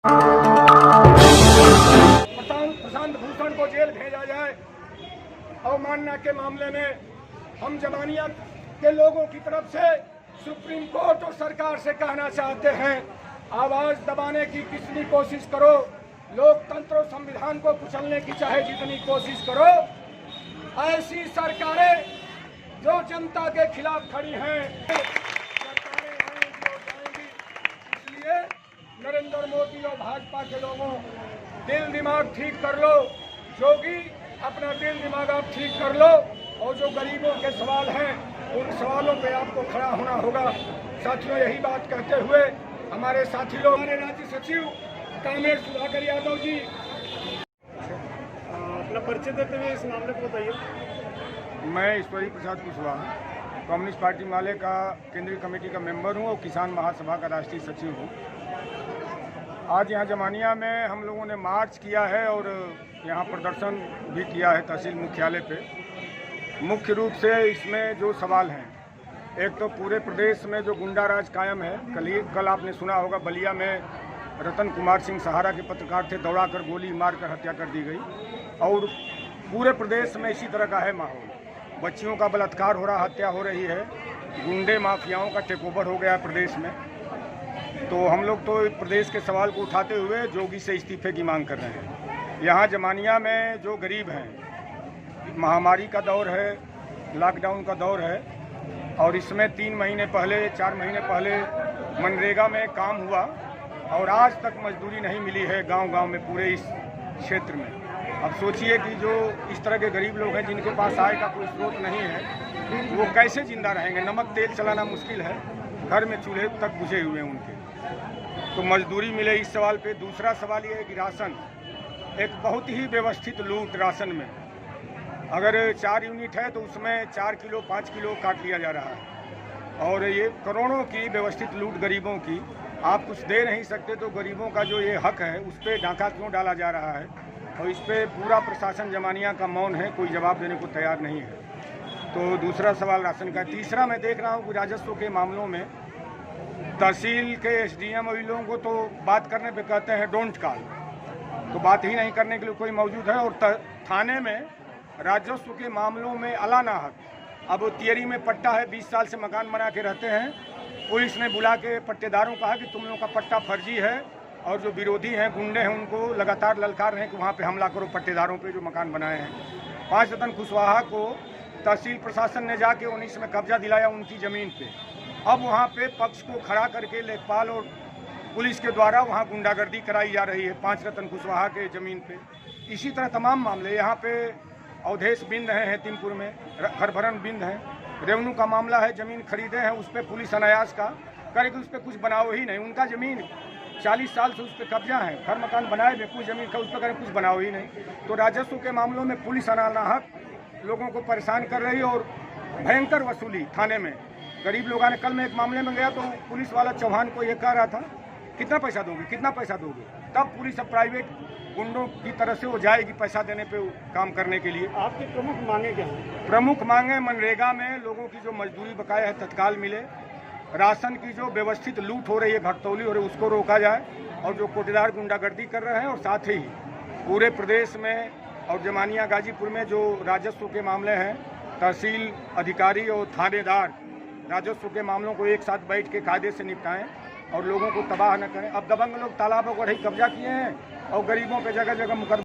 प्रशांत भूषण को जेल भेजा जाए। अवमानना के मामले में हम जमानियत के लोगों की तरफ से सुप्रीम कोर्ट और सरकार से कहना चाहते हैं, आवाज दबाने की कितनी कोशिश करो, लोकतंत्र और संविधान को कुचलने की चाहे जितनी कोशिश करो, ऐसी सरकारें जो जनता के खिलाफ खड़ी हैं सरकारें हैं जो जाएंगी। इसलिए नरेंद्र मोदी और भाजपा के लोगों, दिल दिमाग ठीक कर लो। जोगी, अपना दिल दिमाग आप ठीक कर लो और जो गरीबों के सवाल हैं उन सवालों पे आपको खड़ा होना होगा। साथियों, यही बात कहते हुए हमारे साथी लोग, हमारे राज्य सचिव कामेर सुधाकर यादव जी, अपना परिचय देते हुए इस मामले को बताइए। मैं ईश्वरी प्रसाद कुशवाहा, कम्युनिस्ट पार्टी माले का केंद्रीय कमेटी का मेंबर हूं और किसान महासभा का राष्ट्रीय सचिव हूं। आज यहां जमानिया में हम लोगों ने मार्च किया है और यहां प्रदर्शन भी किया है तहसील मुख्यालय पे। मुख्य रूप से इसमें जो सवाल हैं, एक तो पूरे प्रदेश में जो गुंडा राज कायम है। कल आपने सुना होगा बलिया में रतन कुमार सिंह सहारा के पत्रकार थे, दौड़ाकर गोली मारकर हत्या कर दी गई और पूरे प्रदेश में इसी तरह का है माहौल। बच्चियों का बलात्कार हो रहा, हत्या हो रही है, गुंडे माफियाओं का टेकओवर हो गया प्रदेश में। तो हम लोग तो प्रदेश के सवाल को उठाते हुए जोगी से इस्तीफे की मांग कर रहे हैं। यहाँ जमानिया में जो गरीब हैं, महामारी का दौर है, लॉकडाउन का दौर है और इसमें 3 महीने पहले 4 महीने पहले मनरेगा में काम हुआ और आज तक मजदूरी नहीं मिली है गांव-गांव में पूरे इस क्षेत्र में। अब सोचिए कि जो इस तरह के गरीब लोग हैं जिनके पास आय का कोई स्रोत नहीं है, वो कैसे जिंदा रहेंगे। नमक तेल चलाना मुश्किल है, घर में चूल्हे तक बुझे हुए हैं उनके, तो मजदूरी मिले। इस सवाल पे दूसरा सवाल ये है कि राशन, एक बहुत ही व्यवस्थित लूट राशन में। अगर 4 यूनिट है तो उसमें 4 किलो 5 किलो काट लिया जा रहा है और ये करोड़ों की व्यवस्थित लूट गरीबों की। आप कुछ दे नहीं सकते तो गरीबों का जो ये हक है उस पर डाका क्यों डाला जा रहा है और इस पर पूरा प्रशासन जमानिया का मौन है, कोई जवाब देने को तैयार नहीं है। तो दूसरा सवाल राशन का। तीसरा मैं देख रहा हूँ कि राजस्व के मामलों में तहसील के एसडीएम और लोगों को तो बात करने पे कहते हैं डोंट कॉल, तो बात ही नहीं करने के लिए कोई मौजूद है। और थाने में राजस्व के मामलों में अलाना हक, अब तियरी में पट्टा है, 20 साल से मकान बना के रहते हैं। पुलिस ने बुला के पट्टेदारों कहा कि तुम लोगों का पट्टा फर्जी है और जो विरोधी हैं, गुंडे हैं, उनको लगातार ललकार रहे हैं कि वहाँ पे हमला करो पट्टेदारों पे जो मकान बनाए हैं। 5 रतन कुशवाहा को तहसील प्रशासन ने जाके 19 में कब्जा दिलाया उनकी ज़मीन पे। अब वहाँ पे पक्ष को खड़ा करके लेखपाल और पुलिस के द्वारा वहाँ गुंडागर्दी कराई जा रही है 5 रतन कुशवाहा के ज़मीन पे। इसी तरह तमाम मामले यहाँ पे अवधेश बिंद हैं हेतिमपुर में, हरभरन बिंद हैं, रेवन्यू का मामला है, ज़मीन खरीदे हैं, उस पर पुलिस अनायास का करेगी, उस पर कुछ बनाओ ही नहीं। उनका ज़मीन 40 साल से उस पर कब्जा है, घर मकान बनाए हुए, कुछ ज़मीन का उस पर करें, कुछ बनाओ ही नहीं। तो राजस्व के मामलों में पुलिस अनाहक लोगों को परेशान कर रही है और भयंकर वसूली थाने में। गरीब लोगों ने, कल मैं एक मामले में गया तो पुलिस वाला चौहान को ये कह रहा था कितना पैसा दोगे, कितना पैसा दोगे, तब पुलिस अब प्राइवेट गुंडों की तरफ से वो जाएगी पैसा देने पे काम करने के लिए। आपकी प्रमुख मांगे क्या हैं? प्रमुख मांगे मनरेगा में लोगों की जो मजदूरी बकाया है तत्काल मिले, राशन की जो व्यवस्थित लूट हो रही है, घटतौली हो रही है, उसको रोका जाए और जो कोटेदार गुंडागर्दी कर रहे हैं, और साथ ही पूरे प्रदेश में और जमानिया गाजीपुर में जो राजस्व के मामले हैं, तहसील अधिकारी और थानेदार राजस्व के मामलों को एक साथ बैठ के कायदे से निपटाएं और लोगों को तबाह न करें। अब दबंग लोग तालाबों को कब्जा किए हैं और गरीबों पे जगह जगह मुकदमा